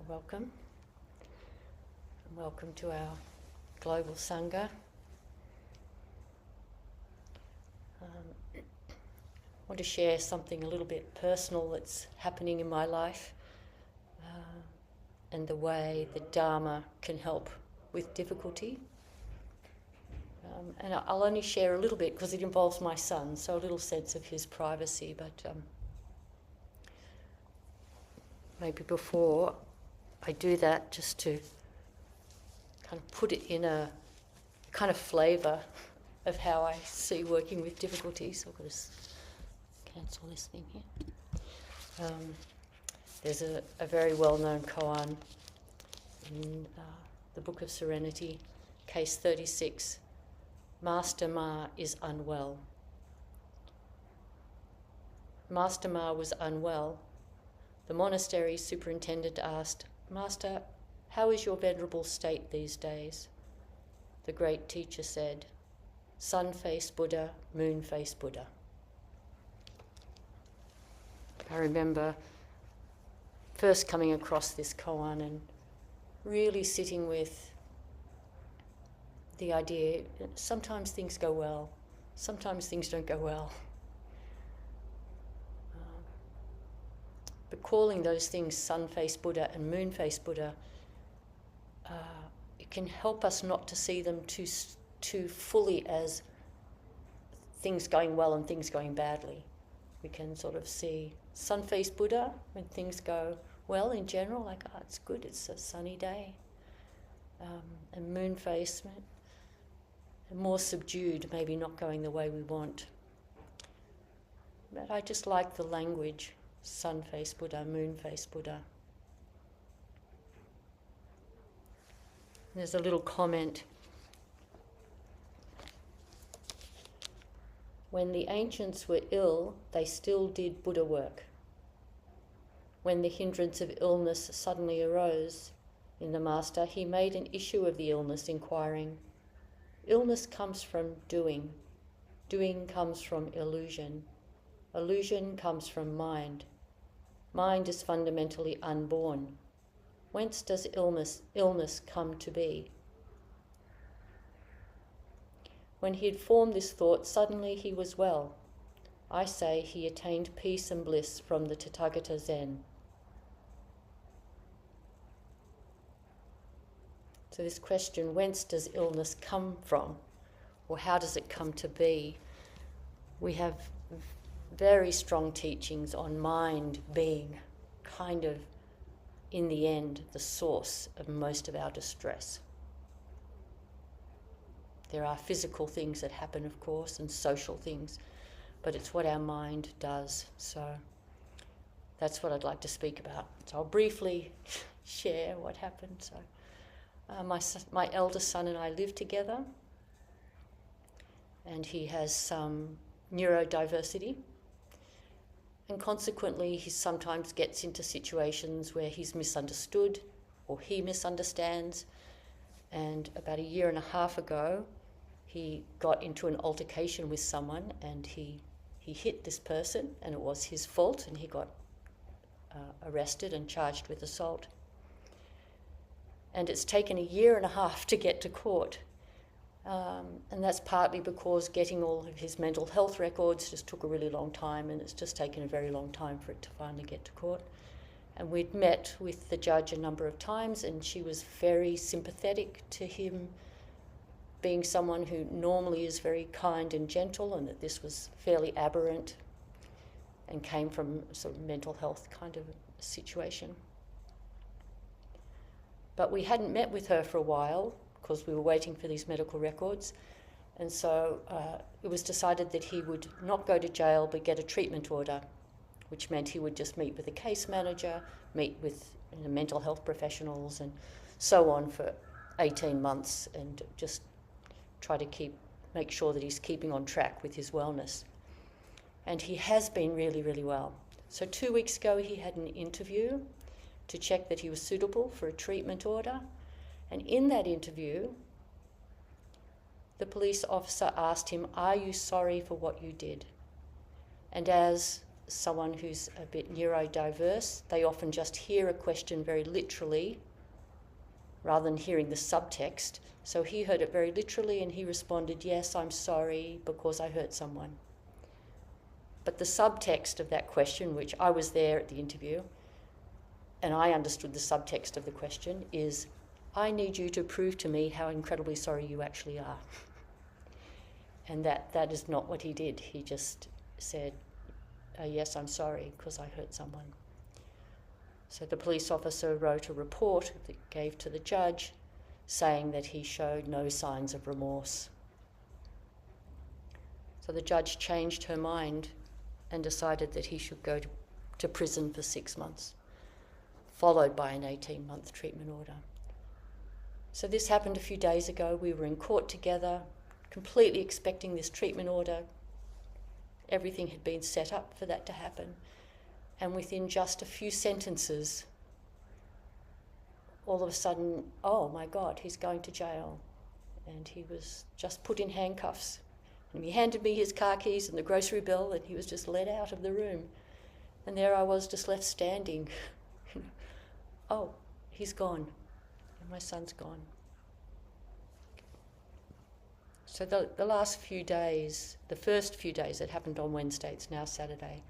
Welcome. And welcome to our global Sangha. I want to share something a little bit personal that's happening in my life and the way the Dharma can help with difficulty. And I'll only share a little bit because it involves my son, so a little sense of his privacy, but maybe before I do that, just to kind of put it in a kind of flavour of how I see working with difficulties. I've got to cancel this thing here. There's a very well-known koan in the Book of Serenity, case 36. Master Ma is unwell. Master Ma was unwell. The monastery superintendent asked, "Master, how is your venerable state these days?" The great teacher said, "Sun-faced Buddha, moon-faced Buddha." I remember first coming across this koan and really sitting with the idea that sometimes things go well, sometimes things don't go well. But calling those things sun-faced Buddha and moon-faced Buddha, it can help us not to see them too fully as things going well and things going badly. We can sort of see sun-faced Buddha when things go well in general, like, oh, it's good, it's a sunny day. And moon-faced, more subdued, maybe not going the way we want. But I just like the language, sun-faced Buddha, moon-faced Buddha. There's a little comment. When the ancients were ill, they still did Buddha work. When the hindrance of illness suddenly arose in the master, he made an issue of the illness, inquiring, "Illness comes from doing. Doing comes from illusion. Illusion comes from mind. Mind is fundamentally unborn. Whence does illness come to be?" When he had formed this thought, suddenly he was well. I say he attained peace and bliss from the Tathagata Zen. So this question, whence does illness come from? Or how does it come to be? We have very strong teachings on mind being kind of, in the end, the source of most of our distress. There are physical things that happen, of course, and social things, but it's what our mind does. So that's what I'd like to speak about. So I'll briefly share what happened. So my eldest son and I live together, and he has some neurodiversity. And consequently, he sometimes gets into situations where he's misunderstood or he misunderstands. And about 1.5 years ago, he got into an altercation with someone and he hit this person, and it was his fault, and he got arrested and charged with assault. And it's taken 1.5 years to get to court. And that's partly because getting all of his mental health records just took a really long time, and it's just taken a very long time for it to finally get to court. And we'd met with the judge a number of times, and she was very sympathetic to him being someone who normally is very kind and gentle, and that this was fairly aberrant and came from a sort of mental health kind of situation. But we hadn't met with her for a while because we were waiting for these medical records. And so it was decided that he would not go to jail but get a treatment order, which meant he would just meet with the case manager, meet with mental health professionals and so on for 18 months and just try to make sure that he's keeping on track with his wellness. And he has been really, really well. So 2 weeks ago he had an interview to check that he was suitable for a treatment order. And in that interview, the police officer asked him, "Are you sorry for what you did?" And as someone who's a bit neurodiverse, they often just hear a question very literally rather than hearing the subtext. So he heard it very literally and he responded, yes, I'm sorry because I hurt someone. But the subtext of that question, which I was there at the interview, and I understood the subtext of the question, is, I need you to prove to me how incredibly sorry you actually are. And that is not what he did. He just said, yes, I'm sorry because I hurt someone. So the police officer wrote a report that gave to the judge saying that he showed no signs of remorse. So the judge changed her mind and decided that he should go to prison for 6 months, followed by an 18-month treatment order. So this happened a few days ago. We were in court together, completely expecting this treatment order. Everything had been set up for that to happen. And within just a few sentences, all of a sudden, oh my God, he's going to jail. And he was just put in handcuffs. And he handed me his car keys and the grocery bill, and he was just led out of the room. And there I was, just left standing. Oh, he's gone. And my son's gone. So the last few days, the first few days, it happened on Wednesday, it's now Saturday,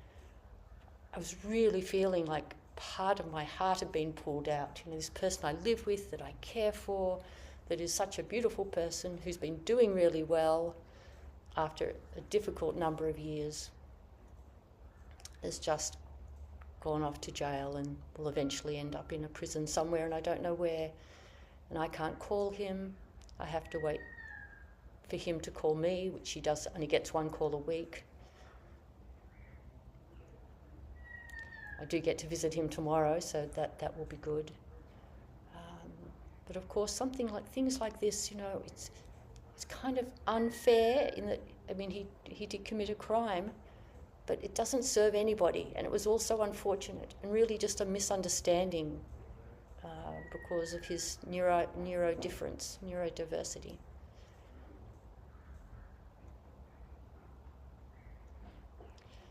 I was really feeling like part of my heart had been pulled out. You know, this person I live with, that I care for, that is such a beautiful person, who's been doing really well after a difficult number of years, has just gone off to jail and will eventually end up in a prison somewhere, and I don't know where. And I can't call him. I have to wait for him to call me, which he does, only gets one call a week. I do get to visit him tomorrow, so that will be good. But of course, things like this, you know, it's kind of unfair in that, I mean, he did commit a crime, but it doesn't serve anybody, and it was also unfortunate and really just a misunderstanding because of his neurodiversity.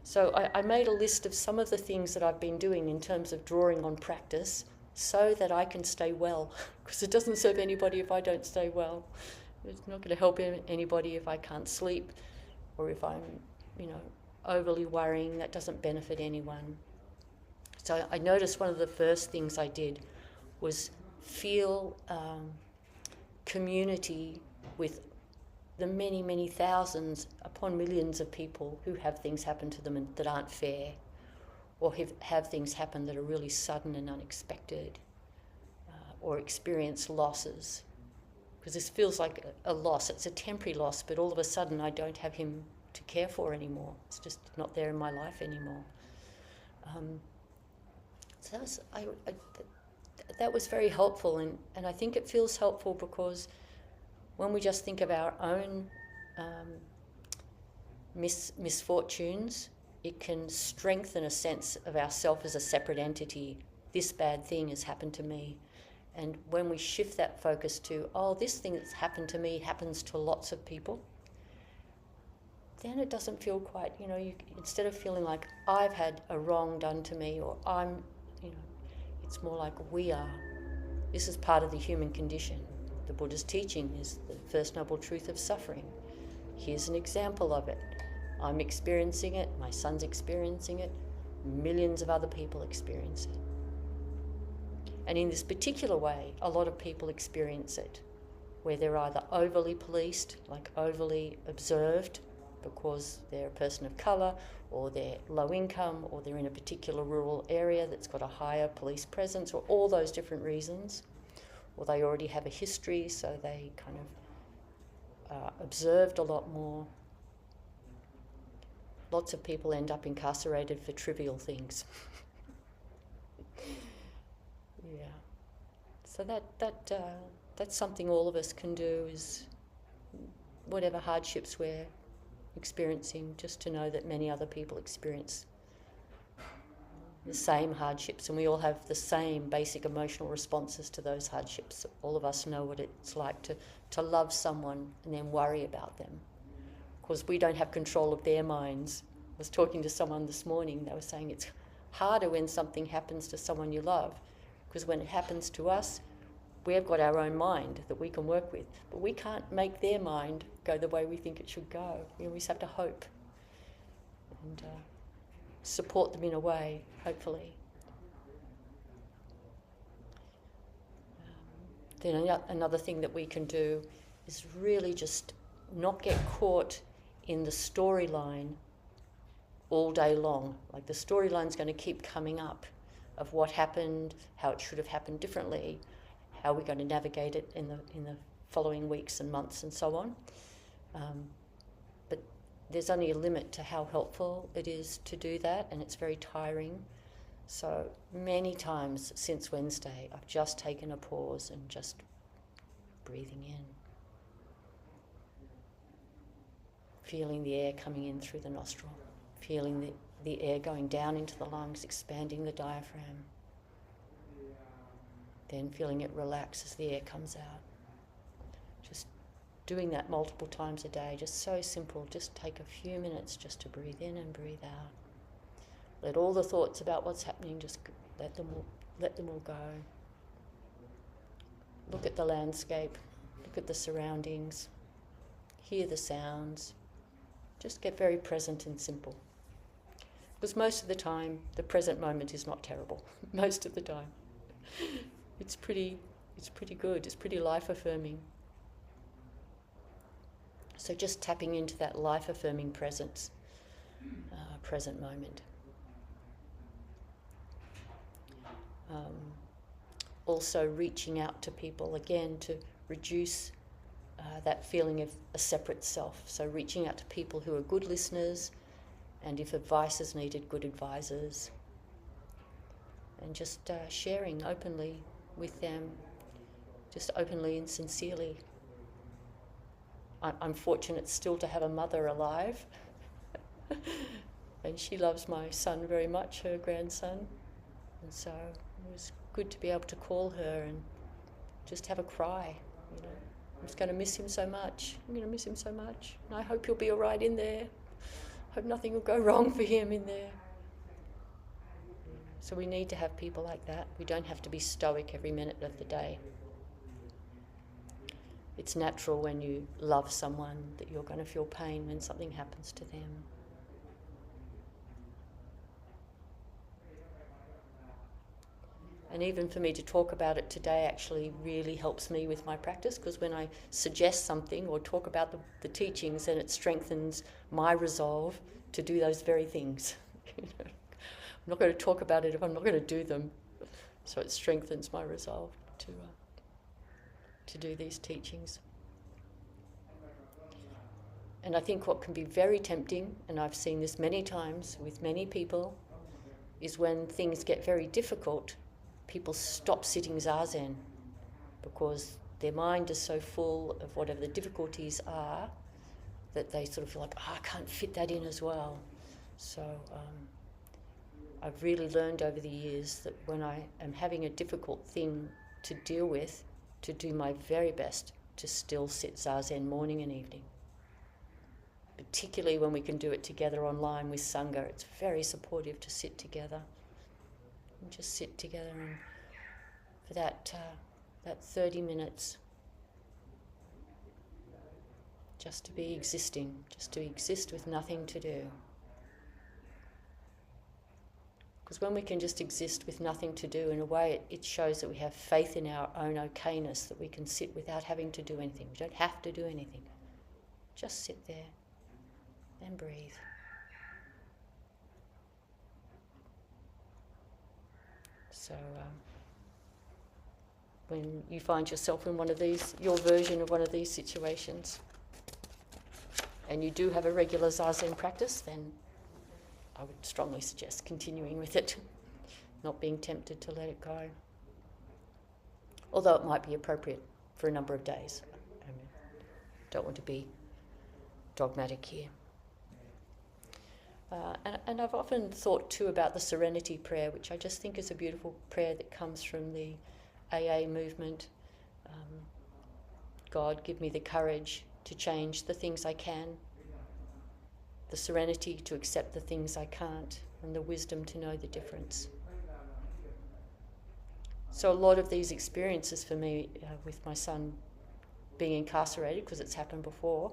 So I made a list of some of the things that I've been doing in terms of drawing on practice so that I can stay well, because it doesn't serve anybody if I don't stay well. It's not going to help anybody if I can't sleep or if I'm, you know, overly worrying. That doesn't benefit anyone. So I noticed one of the first things I did was feel community with the many, many thousands upon millions of people who have things happen to them that aren't fair, or have things happen that are really sudden and unexpected, or experience losses. Because this feels like a loss. It's a temporary loss, but all of a sudden I don't have him to care for anymore. It's just not there in my life anymore. So that was very helpful, and I think it feels helpful because when we just think of our own misfortunes, it can strengthen a sense of ourself as a separate entity. This bad thing has happened to me. And when we shift that focus to, oh, this thing that's happened to me happens to lots of people, then it doesn't feel quite, you know, instead of feeling like I've had a wrong done to me or I'm, you know, it's more like we are. This is part of the human condition. The Buddha's teaching is the First Noble Truth of suffering. Here's an example of it. I'm experiencing it, my son's experiencing it, millions of other people experience it. And in this particular way, a lot of people experience it, where they're either overly policed, like overly observed, because they're a person of colour, or they're low income, or they're in a particular rural area that's got a higher police presence, or all those different reasons. Or they already have a history, so they kind of observed a lot more. Lots of people end up incarcerated for trivial things. Yeah. So that's something all of us can do, is whatever hardships we're experiencing, just to know that many other people experience the same hardships, and we all have the same basic emotional responses to those hardships. All of us know what it's like to love someone and then worry about them, because we don't have control of their minds was talking to someone this morning, they were saying it's harder when something happens to someone you love, because when it happens to us, we have got our own mind that we can work with, but we can't make their mind go the way we think it should go. We always have to hope and support them in a way, hopefully. Then another thing that we can do is really just not get caught in the storyline all day long. Like the storyline's going to keep coming up of what happened, how it should have happened differently, how we're going to navigate it in the following weeks and months and so on. But there's only a limit to how helpful it is to do that, and it's very tiring. So many times since Wednesday, I've just taken a pause and just breathing in. Feeling the air coming in through the nostril, feeling the air going down into the lungs, expanding the diaphragm. Then feeling it relax as the air comes out. Just doing that multiple times a day, just so simple. Just take a few minutes just to breathe in and breathe out. Let all the thoughts about what's happening, just let them all go. Look at the landscape, look at the surroundings, hear the sounds. Just get very present and simple. Because most of the time, the present moment is not terrible. Most of the time. It's pretty good. It's pretty life-affirming. So just tapping into that life-affirming present moment. Also reaching out to people, again, to reduce that feeling of a separate self. So reaching out to people who are good listeners, and if advice is needed, good advisors. And just sharing openly with them, just openly and sincerely. I'm fortunate still to have a mother alive, and she loves my son very much, her grandson, and so it was good to be able to call her and just have a cry, you know. I'm just going to miss him so much. I'm going to miss him so much, and I hope he'll be all right in there. Hope nothing will go wrong for him in there. So we need to have people like that. We don't have to be stoic every minute of the day. It's natural when you love someone that you're going to feel pain when something happens to them. And even for me to talk about it today actually really helps me with my practice, because when I suggest something or talk about the teachings, then it strengthens my resolve to do those very things. I'm not going to talk about it if I'm not going to do them. So it strengthens my resolve to do these teachings. And I think what can be very tempting, and I've seen this many times with many people, is when things get very difficult, people stop sitting Zazen because their mind is so full of whatever the difficulties are that they sort of feel like, I can't fit that in as well. So I've really learned over the years that when I am having a difficult thing to deal with, to do my very best to still sit Zazen morning and evening. Particularly when we can do it together online with Sangha, it's very supportive to sit together. And just sit together and for that 30 minutes, just to be existing, just to exist with nothing to do. Because when we can just exist with nothing to do, in a way it shows that we have faith in our own okayness, that we can sit without having to do anything. We don't have to do anything. Just sit there and breathe. So when you find yourself in one of these, your version of one of these situations, and you do have a regular Zazen practice, then I would strongly suggest continuing with it, not being tempted to let it go. Although it might be appropriate for a number of days. I don't want to be dogmatic here. And I've often thought too about the Serenity Prayer, which I just think is a beautiful prayer that comes from the AA movement. God, give me the courage to change the things I can, the serenity to accept the things I can't, and the wisdom to know the difference. So a lot of these experiences for me with my son being incarcerated, because it's happened before,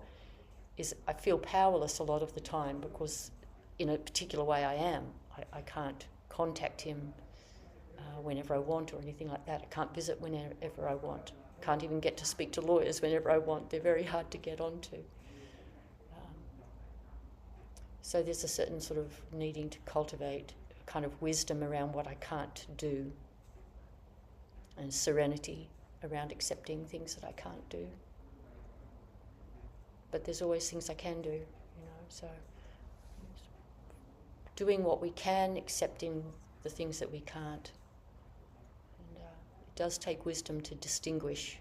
is I feel powerless a lot of the time because in a particular way I am. I can't contact him whenever I want or anything like that. I can't visit whenever I want. Can't even get to speak to lawyers whenever I want. They're very hard to get onto. So there's a certain sort of needing to cultivate kind of wisdom around what I can't do, and serenity around accepting things that I can't do. But there's always things I can do, so doing what we can, accepting the things that we can't. And it does take wisdom to distinguish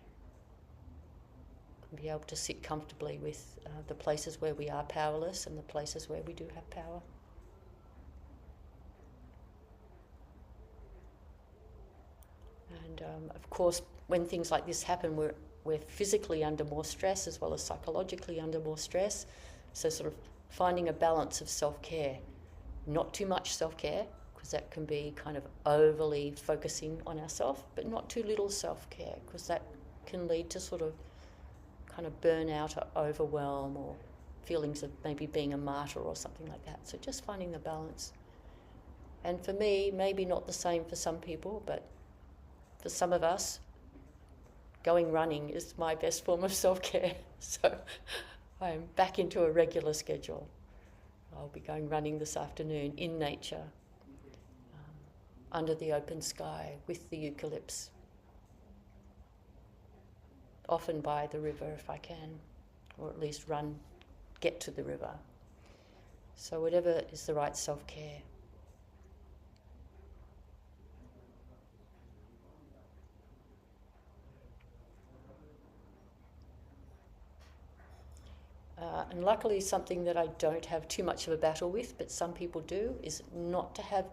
and be able to sit comfortably with the places where we are powerless and the places where we do have power. And of course, when things like this happen, we're physically under more stress as well as psychologically under more stress. So sort of finding a balance of self-care. Not too much self-care, because that can be kind of overly focusing on ourselves, but not too little self-care, because that can lead to sort of kind of burnout or overwhelm or feelings of maybe being a martyr or something like that. So just finding the balance. And for me, maybe not the same for some people, but for some of us, going running is my best form of self-care. So I'm back into a regular schedule. I'll be going running this afternoon in nature, under the open sky, with the eucalypts, often by the river if I can, or at least get to the river. So whatever is the right self-care. And luckily something that I don't have too much of a battle with, but some people do, is not to have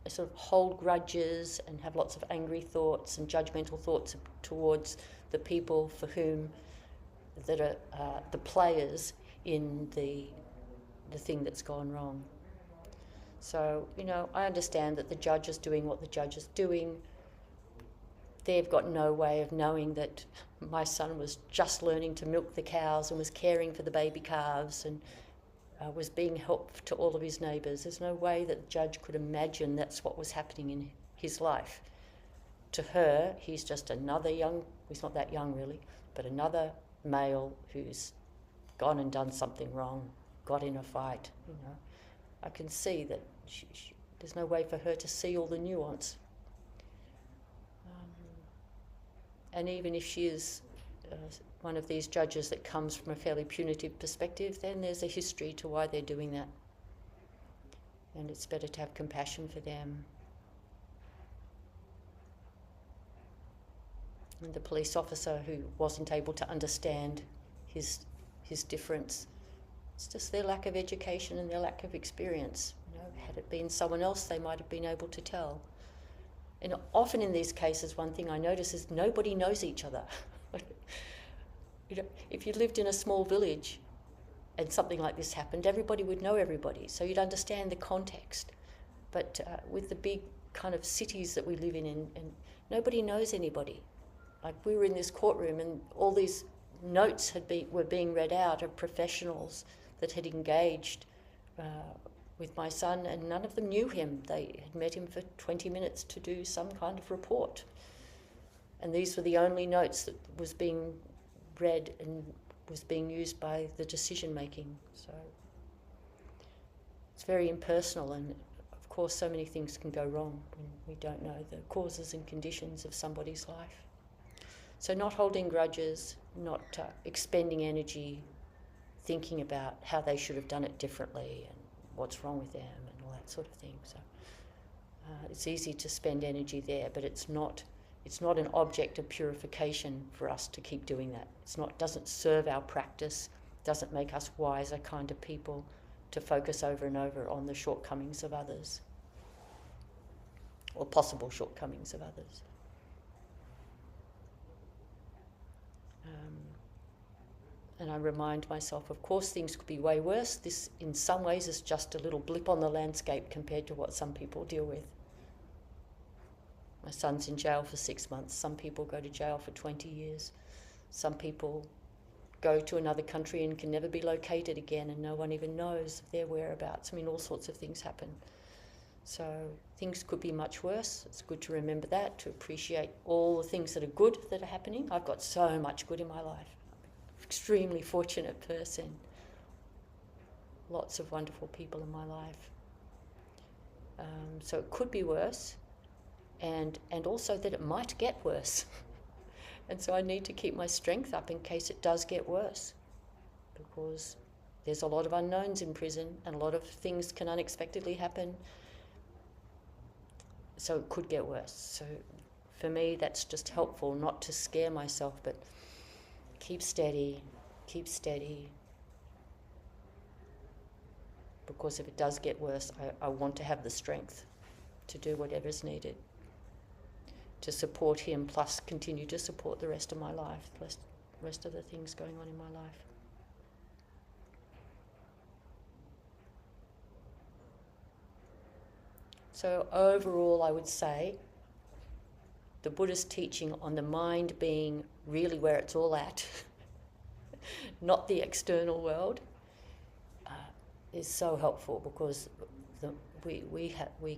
sort of hold grudges and have lots of angry thoughts and judgmental thoughts towards the people for whom that are the players in the thing that's gone wrong. So, I understand that the judge is doing what the judge is doing. They've got no way of knowing that my son was just learning to milk the cows and was caring for the baby calves and was being helpful to all of his neighbours. There's no way that the judge could imagine that's what was happening in his life. To her, he's just another he's not that young really, but another male who's gone and done something wrong, got in a fight. I can see that there's no way for her to see all the nuance. And even if she is one of these judges that comes from a fairly punitive perspective, then there's a history to why they're doing that. And it's better to have compassion for them. And the police officer who wasn't able to understand his difference, it's just their lack of education and their lack of experience. Had it been someone else, they might have been able to tell. And often in these cases, one thing I notice is nobody knows each other. If you lived in a small village and something like this happened, everybody would know everybody, so you'd understand the context. But with the big kind of cities that we live in, and nobody knows anybody. Like we were in this courtroom and all these notes were being read out of professionals that had engaged with my son, and none of them knew him. They had met him for 20 minutes to do some kind of report. And these were the only notes that was being read and was being used by the decision making. So it's very impersonal, and of course so many things can go wrong when we don't know the causes and conditions of somebody's life. So not holding grudges, not expending energy thinking about how they should have done it differently and what's wrong with them and all that sort of thing. So it's easy to spend energy there, but it's not an object of purification for us to keep doing that. Doesn't serve our practice, doesn't make us wiser kind of people to focus over and over on the shortcomings of others or possible shortcomings of others. And I remind myself, of course, things could be way worse. This, in some ways, is just a little blip on the landscape compared to what some people deal with. My son's in jail for 6 months. Some people go to jail for 20 years. Some people go to another country and can never be located again, and no one even knows their whereabouts. I mean, all sorts of things happen. So things could be much worse. It's good to remember that, to appreciate all the things that are good that are happening. I've got so much good in my life. I'm an extremely fortunate person. Lots of wonderful people in my life. So it could be worse, and also that it might get worse. And so I need to keep my strength up in case it does get worse, because there's a lot of unknowns in prison and a lot of things can unexpectedly happen. So it could get worse. So for me, that's just helpful, not to scare myself, but keep steady, because if it does get worse, I want to have the strength to do whatever's needed to support him, plus continue to support the rest of my life, the rest of the things going on in my life. So overall, I would say the Buddha's teaching on the mind being really where it's all at, not the external world, is so helpful, because we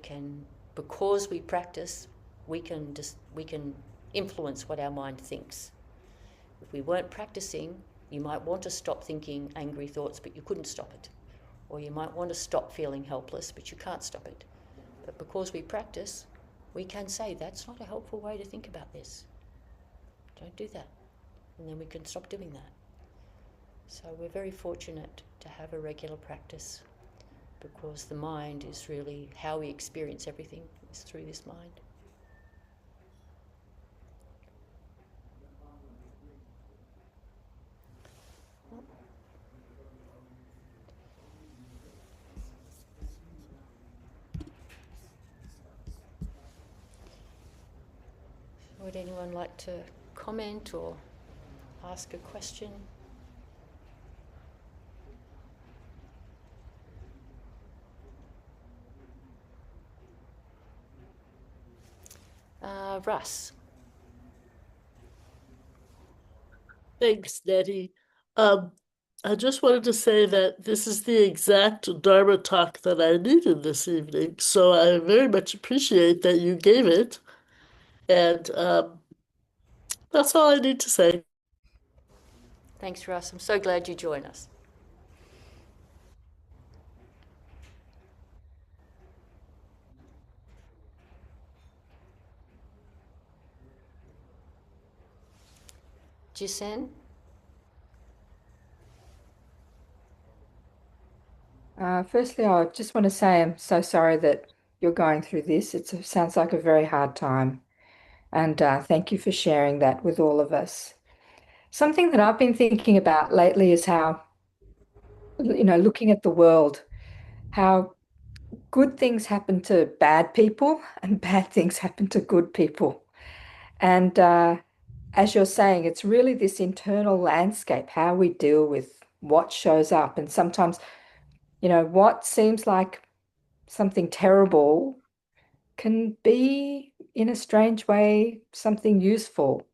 can, because we practice, we can influence what our mind thinks. If we weren't practicing, you might want to stop thinking angry thoughts, but you couldn't stop it. Or you might want to stop feeling helpless, but you can't stop it. But because we practice, we can say, that's not a helpful way to think about this. Don't do that. And then we can stop doing that. So we're very fortunate to have a regular practice, because the mind is really how we experience everything, is through this mind. Would anyone like to comment or ask a question? Russ. Thanks, Neti. I just wanted to say that this is the exact Dharma talk that I needed this evening, so I very much appreciate that you gave it, and that's all I need to say. Thanks, Russ. I'm so glad you joined us. Jisen? Firstly, I just want to say I'm so sorry that you're going through this. It sounds like a very hard time. And thank you for sharing that with all of us. Something that I've been thinking about lately is how, looking at the world, how good things happen to bad people and bad things happen to good people. And as you're saying, it's really this internal landscape, how we deal with what shows up. And sometimes, what seems like something terrible can be, in a strange way, something useful,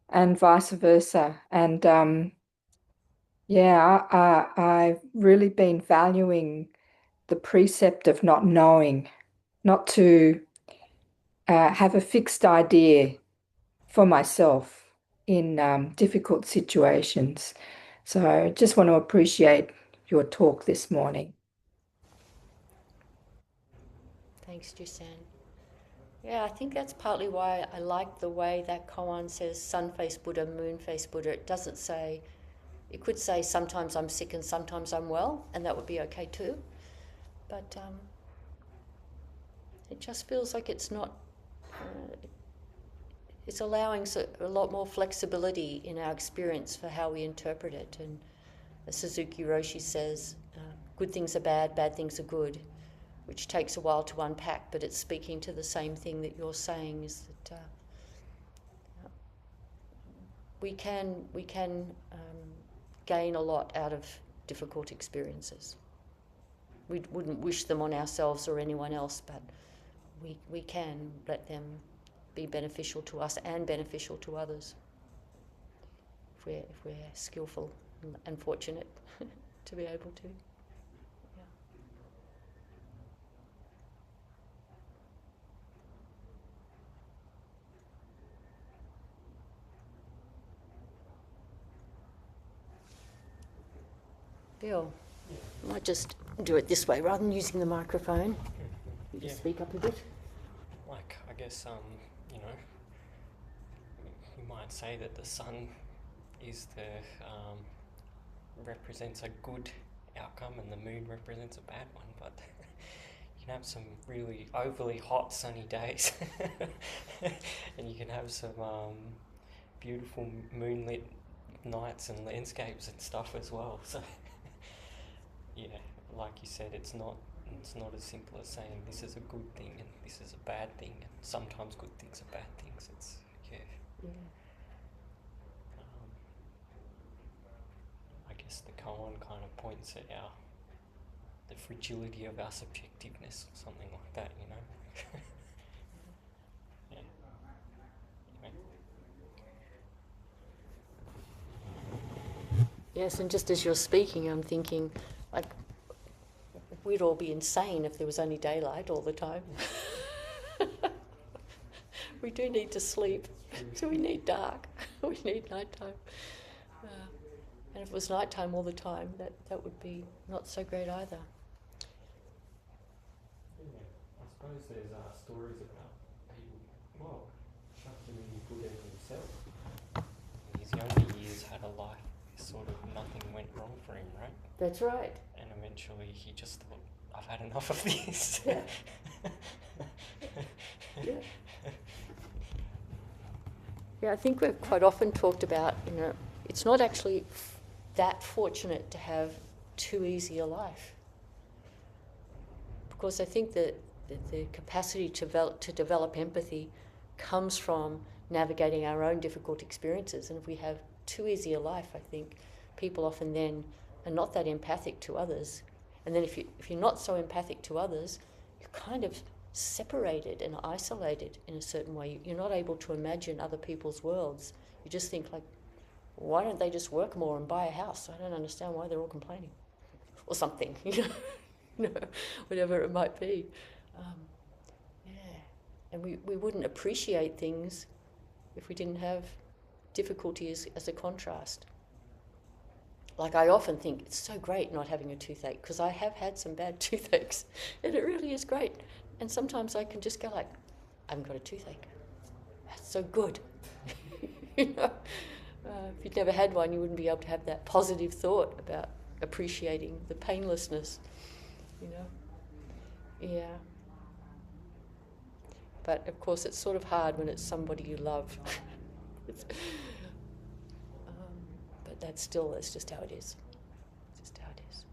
and vice versa. And yeah, I've really been valuing the precept of not knowing, not to have a fixed idea for myself in difficult situations. So I just want to appreciate your talk this morning. Thanks, Jisen. Yeah, I think that's partly why I like the way that koan says sun-faced Buddha, moon-faced Buddha. It doesn't say, it could say sometimes I'm sick and sometimes I'm well, and that would be okay too. But it just feels like it's not, it's allowing a lot more flexibility in our experience for how we interpret it. And as Suzuki Roshi says, good things are bad, bad things are good, which takes a while to unpack, but it's speaking to the same thing that you're saying, is that we can gain a lot out of difficult experiences. We wouldn't wish them on ourselves or anyone else, but we can let them be beneficial to us and beneficial to others if we're skillful and fortunate to be able to. Yeah. Bill, I might just do it this way rather than using the microphone. You just speak up a bit. Like, I guess, you know, you might say that the sun is represents a good outcome and the moon represents a bad one, but you can have some really overly hot sunny days and you can have some beautiful moonlit nights and landscapes and stuff as well. So yeah, like you said, it's not as simple as saying this is a good thing and this is a bad thing, and sometimes good things are bad things. It's I guess the koan kind of points at the fragility of our subjectiveness or something like that, you know. Yeah. Anyway. Yes, and just as you're speaking, I'm thinking, like, we'd all be insane if there was only daylight all the time. We do need to sleep, so we need dark. We need nighttime. And if it was nighttime all the time, that would be not so great either. Yeah, I suppose there's stories about people, well, Shakti Buddha himself. In his younger years had a life, sort of nothing went wrong for him, right? That's right. And eventually he just thought, I've had enough of this. Yeah. Yeah. Yeah, I think we've quite often talked about, you know, it's not actually that fortunate to have too easy a life. Because I think that the capacity to develop empathy comes from navigating our own difficult experiences. And if we have too easy a life, I think people often then are not that empathic to others. And then if you're not so empathic to others, you're kind of separated and isolated in a certain way. You're not able to imagine other people's worlds. You just think, like, why don't they just work more and buy a house? I don't understand why they're all complaining. Or something, you know, whatever it might be. Yeah. And we wouldn't appreciate things if we didn't have difficulty as a contrast. Like, I often think it's so great not having a toothache, because I have had some bad toothaches, and it really is great. And sometimes I can just go like, I haven't got a toothache. That's so good. You know, if you'd never had one, you wouldn't be able to have that positive thought about appreciating the painlessness, you know. Yeah. But of course, it's sort of hard when it's somebody you love. But that's just how it is. It's just how it is.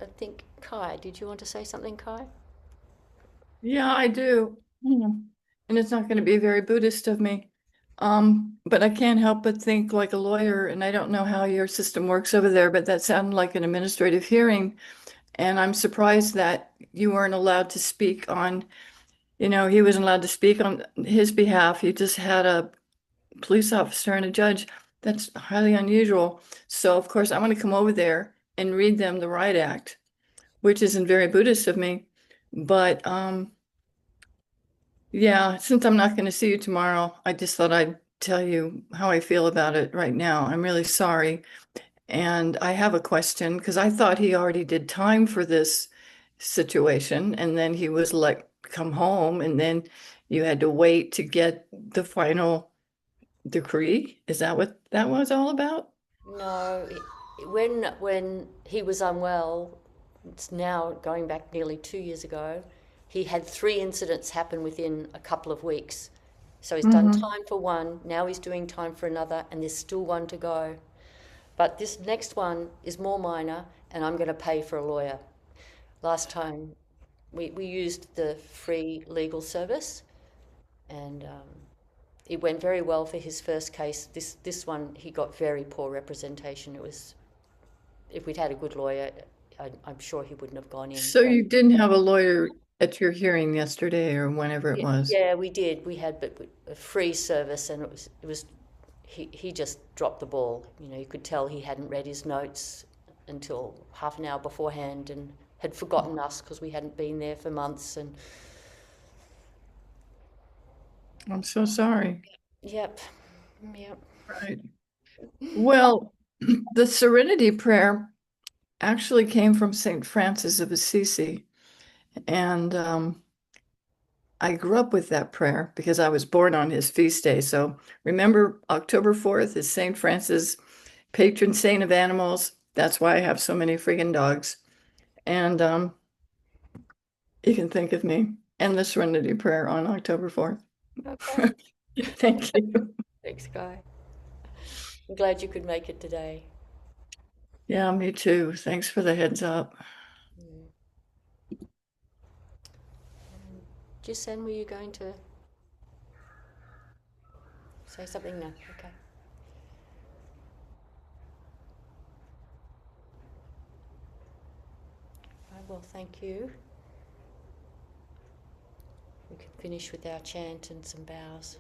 I think, Kai, did you want to say something, Kai? Yeah, I do. And it's not going to be very Buddhist of me. But I can't help but think like a lawyer, and I don't know how your system works over there, but that sounded like an administrative hearing. And I'm surprised that you weren't allowed to speak on, he wasn't allowed to speak on his behalf. He just had a police officer and a judge. That's highly unusual. So, of course, I'm going to come over there and read them the Right Act, which isn't very Buddhist of me. But yeah, since I'm not going to see you tomorrow, I just thought I'd tell you how I feel about it right now. I'm really sorry. And I have a question, because I thought he already did time for this situation, and then he was let come home, and then you had to wait to get the final decree. Is that what that was all about? No, when he was unwell, it's now going back nearly 2 years ago, he had 3 incidents happen within a couple of weeks. So he's done time for one, now he's doing time for another, and there's still one to go. But this next one is more minor, and I'm going to pay for a lawyer. Last time we used the free legal service, and it went very well for his first case. This one, he got very poor representation. It was, if we'd had a good lawyer, I'm sure he wouldn't have gone in. So you didn't have a lawyer at your hearing yesterday or whenever it was? Yeah, we did. We had but a free service, and it was he just dropped the ball. You know, you could tell he hadn't read his notes until half an hour beforehand, and had forgotten us because we hadn't been there for months. And I'm so sorry. yep. Right. Well, the Serenity Prayer actually came from St. Francis of Assisi. And I grew up with that prayer because I was born on his feast day. So remember, October 4th is St. Francis, patron saint of animals. That's why I have so many friggin' dogs. And you can think of me and the Serenity Prayer on October 4th. Okay. Thank you. Thanks, Guy. I'm glad you could make it today. Yeah, me too. Thanks for the heads up. Jissen, were you going to say something? No. Okay. Right, well, thank you. We can finish with our chant and some bows.